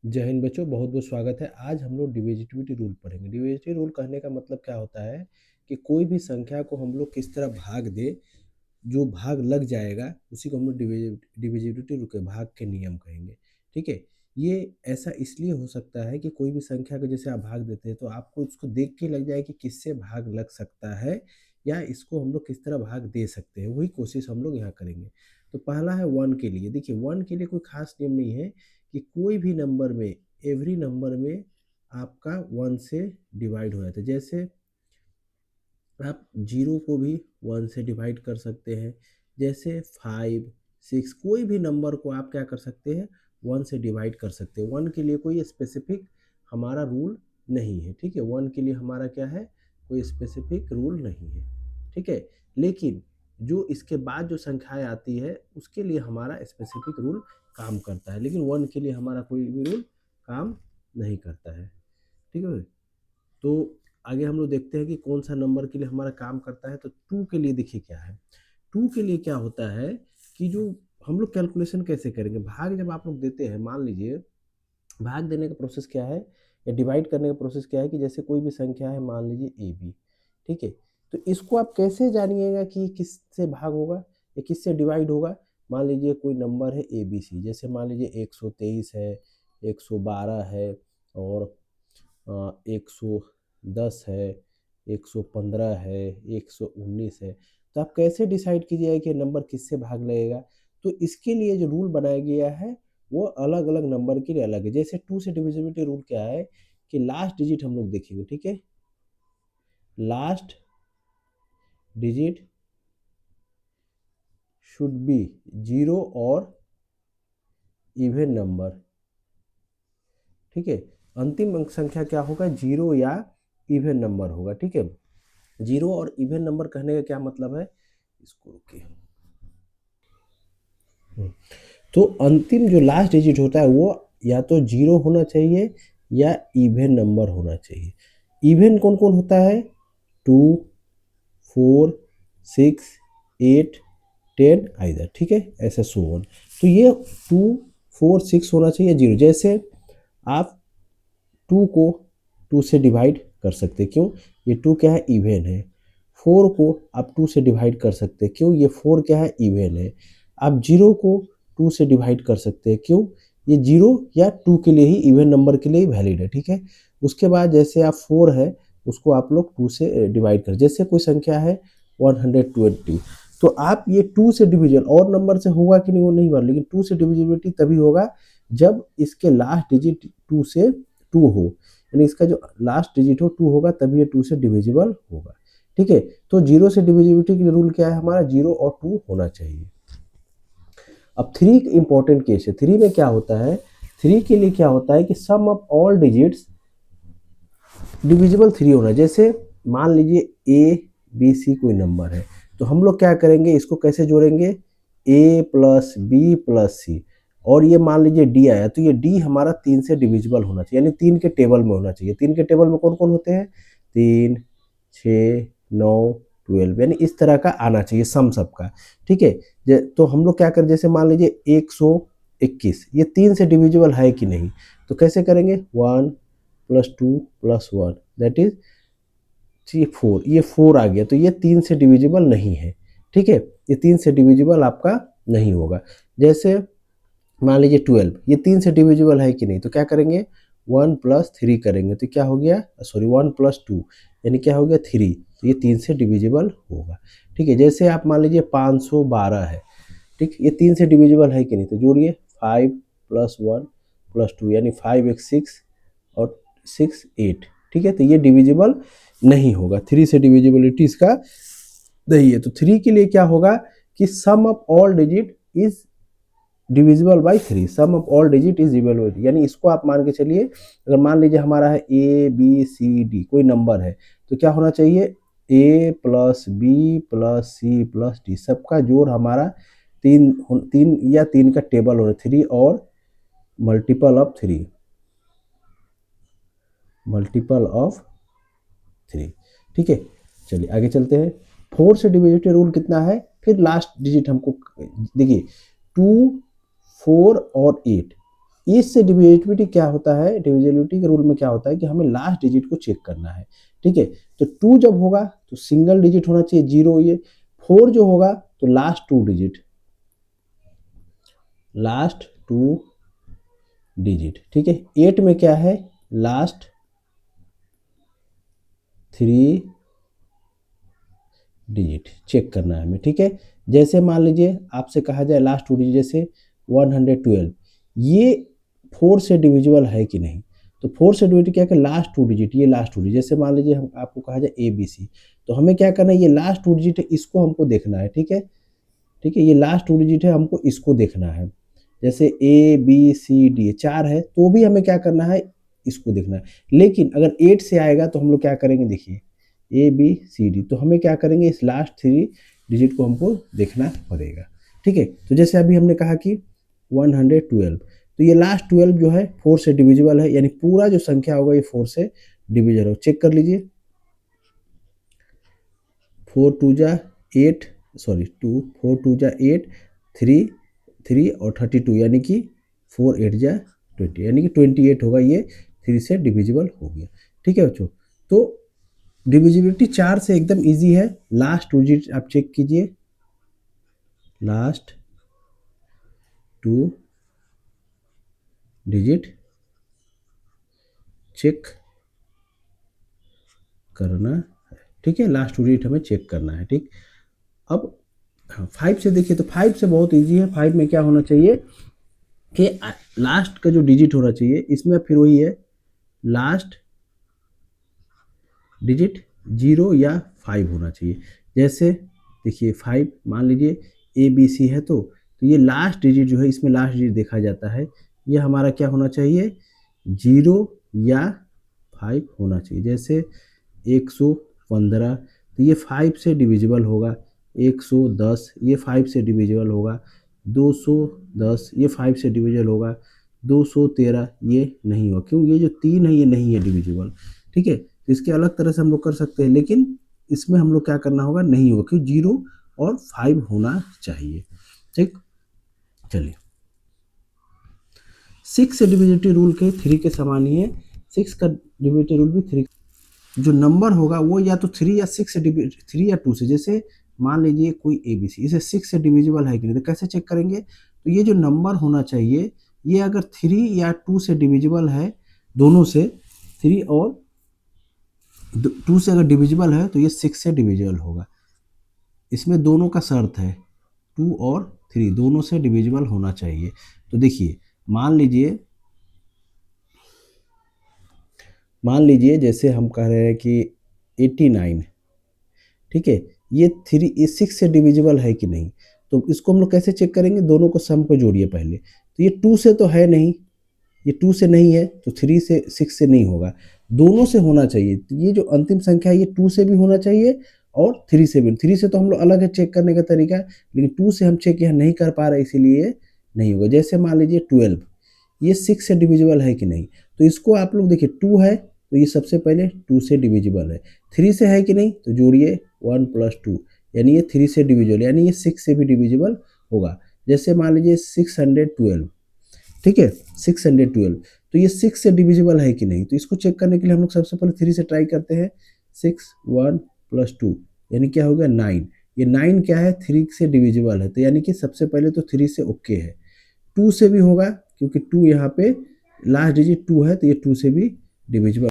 जय हिंद बच्चों, बहुत बहुत स्वागत है। आज हम लोग डिविजिबिलिटी रूल पढ़ेंगे। डिविजिबिलिटी रूल कहने का मतलब क्या होता है कि कोई भी संख्या को हम लोग किस तरह भाग दे, जो भाग लग जाएगा उसी को हम लोग डिविजिबिलिटी रूल के भाग के नियम कहेंगे। ठीक है, ये ऐसा इसलिए हो सकता है कि कोई भी संख्या को जैसे आप भाग देते हैं तो आपको उसको देख के लग जाए कि किससे भाग लग सकता है या इसको हम लोग किस तरह भाग दे सकते हैं, वही कोशिश हम लोग यहाँ करेंगे। तो पहला है वन के लिए। देखिए, वन के लिए कोई खास नियम नहीं है कि कोई भी नंबर में, एवरी नंबर में आपका वन से डिवाइड हो जाता है। जैसे आप जीरो को भी वन से डिवाइड कर सकते हैं, जैसे 5, 6, कोई भी नंबर को आप क्या कर सकते हैं, वन से डिवाइड कर सकते हैं। वन के लिए कोई स्पेसिफिक हमारा रूल नहीं है। ठीक है, वन के लिए हमारा क्या है, कोई स्पेसिफिक रूल नहीं है। ठीक है, लेकिन जो इसके बाद जो संख्याएं आती है उसके लिए हमारा स्पेसिफिक रूल काम करता है, लेकिन वन के लिए हमारा कोई भी रूल काम नहीं करता है। ठीक है, तो आगे हम लोग देखते हैं कि कौन सा नंबर के लिए हमारा काम करता है। तो टू के लिए देखिए क्या है। टू के लिए क्या होता है कि जो हम लोग कैलकुलेशन कैसे करेंगे, भाग जब आप लोग देते हैं, मान लीजिए भाग देने का प्रोसेस क्या है या डिवाइड करने का प्रोसेस क्या है कि जैसे कोई भी संख्या है, मान लीजिए ए बी। ठीक है, तो इसको आप कैसे जानिएगा कि किससे भाग होगा या किससे डिवाइड होगा। मान लीजिए कोई नंबर है ए बी सी, जैसे मान लीजिए 123 है, 112 है, और 110 है, 115 है, 119 है। तो आप कैसे डिसाइड कीजिएगा कि नंबर किससे भाग लगेगा। तो इसके लिए जो रूल बनाया गया है वो अलग अलग नंबर के लिए अलग है। जैसे टू से डिविजिबिलिटी रूल क्या है कि लास्ट डिजिट हम लोग देखेंगे। ठीक है, last digit should be zero और इवन नंबर। ठीक है, अंतिम अंक संख्या क्या होगा, जीरो या इवन नंबर होगा। ठीक है, जीरो और इवन नंबर कहने का क्या मतलब है, इसको रुकिए। तो अंतिम जो लास्ट डिजिट होता है वो या तो जीरो होना चाहिए या इवन नंबर होना चाहिए। इवन कौन कौन होता है, 2, 4, 6, 8, 10 आइदर। ठीक है, ऐसे सो ऑन। तो ये 2, 4, 6 होना चाहिए जीरो। जैसे आप 2 को 2 से डिवाइड कर सकते हैं, क्यों, ये 2 क्या है, इवन है। 4 को आप 2 से डिवाइड कर सकते हैं, क्यों, ये 4 क्या है, इवन है। आप 0 को 2 से डिवाइड कर सकते हैं, क्यों, ये 0 या 2 के लिए ही, इवन नंबर के लिए ही वैलिड है। ठीक है, उसके बाद जैसे आप 4 है उसको आप लोग 2 से डिवाइड कर, जैसे कोई संख्या है 120, तो आप ये 2 से डिविजन और नंबर से होगा कि नहीं वो नहीं मालूम, लेकिन 2 से डिविजिबिलिटी तभी होगा जब इसके लास्ट डिजिट 2 से 2 हो, यानी इसका जो लास्ट डिजिट हो 2 होगा तभी ये 2 से डिविजिबल होगा। ठीक है, तो 0 से डिविजिबिलिटी की रूल क्या है हमारा, 0 और 2 होना चाहिए। अब 3 इंपॉर्टेंट केस है। 3 में क्या होता है, 3 के लिए क्या होता है कि sum of all digits divisible 3 होना है। जैसे मान लीजिए ए बी सी कोई नंबर है, तो हम लोग क्या करेंगे, इसको कैसे जोड़ेंगे, ए प्लस बी प्लस सी, और ये मान लीजिए डी आया, तो ये डी हमारा 3 से डिविजिबल होना चाहिए, यानी 3 के टेबल में होना चाहिए। 3 के टेबल में कौन कौन होते हैं, 3, 6, 9, 12, यानी इस तरह का आना चाहिए सम सबका। ठीक है, तो हम लोग क्या करें, जैसे मान लीजिए 121, ये 3 से डिविजिबल है कि नहीं, तो कैसे करेंगे, 1 प्लस 2 प्लस 1 दैट इज 4, ये 4 आ गया, तो ये 3 से डिविजिबल नहीं है। ठीक है, ये 3 से डिविजिबल आपका नहीं होगा। जैसे मान लीजिए 12, ये 3 से डिविजिबल है कि नहीं, तो क्या करेंगे, 1 प्लस 3 करेंगे, तो क्या हो गया, सॉरी 1 प्लस 2 यानी क्या हो गया 3, तो ये 3 से डिविजिबल होगा। ठीक है, जैसे आप मान लीजिए 512 है, ठीक, ये 3 से डिविजिबल है कि नहीं, तो जोड़िए 5 प्लस 1 प्लस 2 यानी 5 एक 6 और 6 8। ठीक है, तो ये डिविजिबल नहीं होगा, 3 से डिविजिबिलिटी इसका नहीं है। तो 3 के लिए क्या होगा कि sum of all digit is divisible by 3, sum of all digit is divisible by 3, यानी इसको आप मान के चलिए, अगर मान लीजिए हमारा है ए बी सी डी कोई नंबर है, तो क्या होना चाहिए, a plus b plus c plus d, सबका जोड़ हमारा 3 या 3 का टेबल होना, 3 और मल्टीपल ऑफ 3, मल्टीपल ऑफ 3। ठीक है, चलिए आगे चलते हैं। 4 से डिविजिबिलिटी रूल कितना है, फिर लास्ट डिजिट हमको देखिए 2, 4 और 8, इससे डिविजिबिलिटी क्या होता है, डिविजिबिलिटी के रूल में क्या होता है कि हमें लास्ट डिजिट को चेक करना है, ठीक है। तो 2 जब होगा तो सिंगल डिजिट होना चाहिए 0, ये 4 जो होगा तो लास्ट 2 डिजिट, लास्ट 2 डिजिट, ठीक है। 8 में क्या है, लास्ट 3 डिजिट चेक करना है हमें, ठीक है। जैसे मान लीजिए आपसे कहा जाए लास्ट 2 डिजिट, जैसे 112, ये 4 से डिविजिबल है कि नहीं, तो 4 से डिविजिबल क्या है कि लास्ट 2 डिजिट, ये लास्ट 2 डिजिट, जैसे मान लीजिए हम आपको कहा जाए ABC, तो हमें क्या करना है, ये लास्ट 2 डिजिट है, इसको हमको देखना है, ठीक है, ठीक है। ये लास्ट 2 डिजिट है, हमको इसको देखना है। जैसे ABCD 4 है तो भी हमें क्या करना है, इसको देखना है। लेकिन अगर 8 से आएगा तो हम लोग क्या करेंगे, देखिए ABCD, तो हमें क्या करेंगे, इस लास्ट 3 डिजिट को हमको देखना पड़ेगा, ठीक है। तो जैसे अभी हमने कहा कि 112, तो ये लास्ट 12 जो है 4 से डिविजिबल है, यानी पूरा जो संख्या होगा ये 4 से डिविजिबल हो। चेक कर लीजिए, 4 2 जा 8, सॉरी 4 2 जा 8, 3 और 32, यानी कि 4 8 जा 20, यानी कि 28 होगा, ये 3 से डिविजिबल हो गया, ठीक है बच्चों। तो डिविजिबिलिटी 4 से एकदम इजी है। लास्ट 2 डिजिट आप चेक कीजिए, लास्ट 2 डिजिट चेक करना है, ठीक है। लास्ट 2 डिजिट हमें चेक करना है, ठीक। अब 5 से देखिए, तो 5 से बहुत इजी है। 5 में क्या होना चाहिए कि लास्ट का जो डिजिट होना चाहिए, इसमें फिर वही है, लास्ट डिजिट 0 या 5 होना चाहिए। जैसे देखिए 5 मान लीजिए ABC है, तो ये लास्ट डिजिट जो है, इसमें लास्ट डिजिट देखा जाता है, ये हमारा क्या होना चाहिए, 0 या 5 होना चाहिए। जैसे 115, तो ये 5 से डिविजिबल होगा। 110 ये 5 से डिविजिबल होगा। 210 ये 5 से डिविजिबल होगा। 213 ये नहीं होगा, क्यों, ये जो 3 है ये नहीं है डिविजिबल, ठीक है। तो इसके अलग तरह से हम लोग कर सकते हैं, लेकिन इसमें हम लोग क्या करना होगा, नहीं होगा, क्योंकि 0 और 5 होना चाहिए, ठीक। चलिए, 6 से डिविजिबिलिटी रूल के 3 के समान ही है। 6 का डिविजिबिलिटी रूल भी 3, जो नंबर होगा वो या तो 3 या 6 से 3 या 2 से, जैसे मान लीजिए कोई ABC, इसे 6 से डिविजिबल है कि नहीं, तो कैसे चेक करेंगे, तो ये जो नंबर होना चाहिए, ये अगर 3 या 2 से डिविजिबल है, दोनों से 3 और 2 से अगर डिविजिबल है तो ये 6 से डिविजिबल होगा। इसमें दोनों का शर्त है, 2 और 3 दोनों से डिविजिबल होना चाहिए। तो देखिए, मान लीजिए जैसे हम कह रहे हैं कि 89, ठीक है, ये 6 से डिविजिबल है कि नहीं, तो इसको हम लोग कैसे चेक करेंगे, दोनों को सम को जोड़िए पहले। तो ये 2 से तो है नहीं, ये 2 से नहीं है, तो 3 से 6 से नहीं होगा, दोनों से होना चाहिए। तो ये जो अंतिम संख्या है ये 2 से भी होना चाहिए और 3 से भी। 3 से तो हम लोग अलग है चेक करने का तरीका, लेकिन 2 से हम चेक यहाँ नहीं कर पा रहे, इसीलिए नहीं होगा। जैसे मान लीजिए 12, ये 6 से डिविजिबल है कि नहीं, तो इसको आप लोग देखिए, 2 है तो ये सबसे पहले 2 से डिविजिबल है। 3 से है कि नहीं, तो जोड़िए 1 + 2, यानी ये 3 से डिविजिबल, यानी ये 6 से भी डिविजिबल होगा। जैसे मान लीजिए 612, ठीक है, 612, तो ये 6 से डिविजिबल है कि नहीं, तो इसको चेक करने के लिए हम लोग सबसे पहले 3 से ट्राई करते हैं। 6 1 + 2 यानी क्या हो गया, 9। ये 9 क्या है, 3 से डिविजिबल है, तो यानी कि सबसे पहले तो 3 से ओके है। 2 से भी होगा, क्योंकि 2 यहाँ पे लास्ट डिजिट 2 है, तो ये 2 से भी डिविजिबल